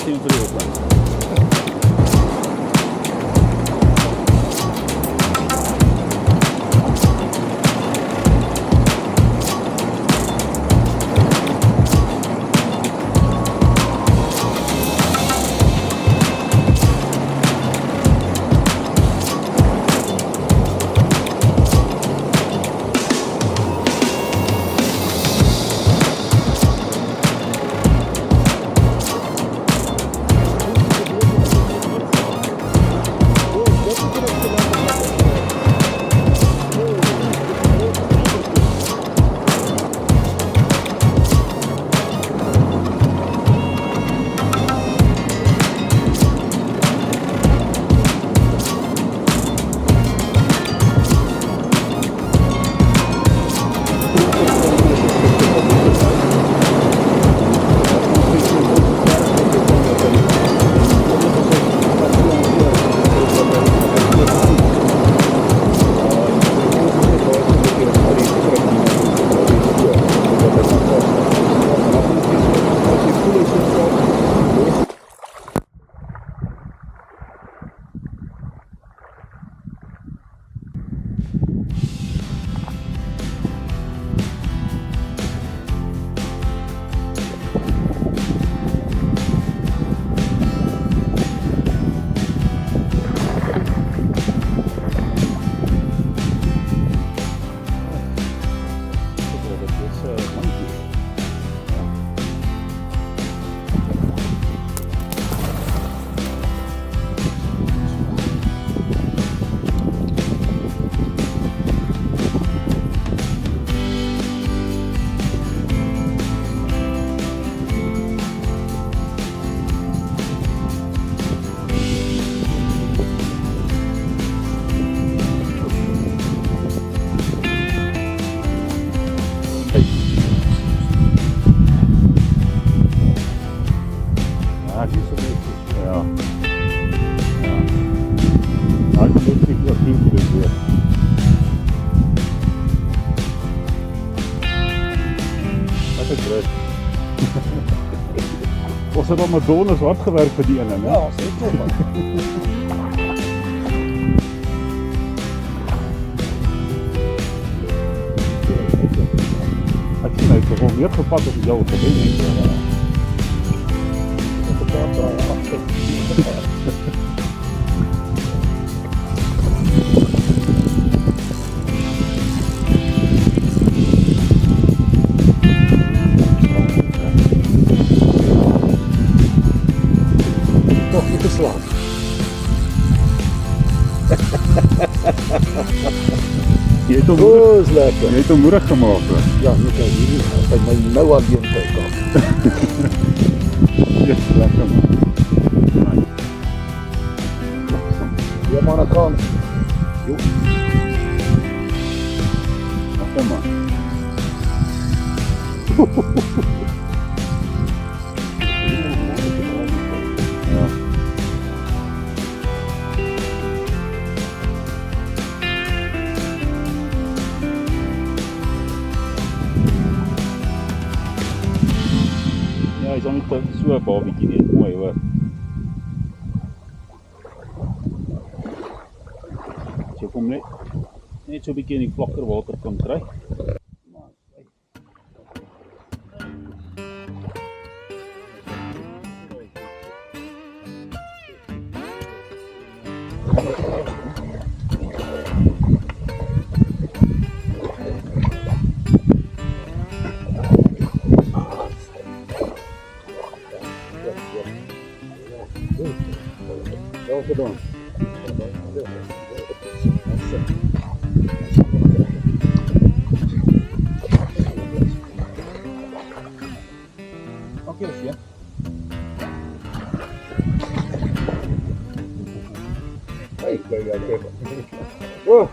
zien voor de opleiding. Ons het al met donors hard gewerkt vir die ene, né? Ja, zeker man. Ek sien hy het gewoon meer gepad as jou gewin. Gepad daar agter. Toch niet geslaagd. Jy het hom Oh, is lekker. Jy het hom moedig gemaakt. Ja, nu kijk hier. Als hij mij nou aan die kijk af. Ja, lekker man. Ja, maar dat kan. Jo. Lekker man. Ja. Ja, hy is al nie so 'n babietjie nie, mooi hoor. So kom net so 'n bietjie in die vlakker water kan kry. Wel gedaan. Oké, ja. Hey, kijk, kijk. Oh.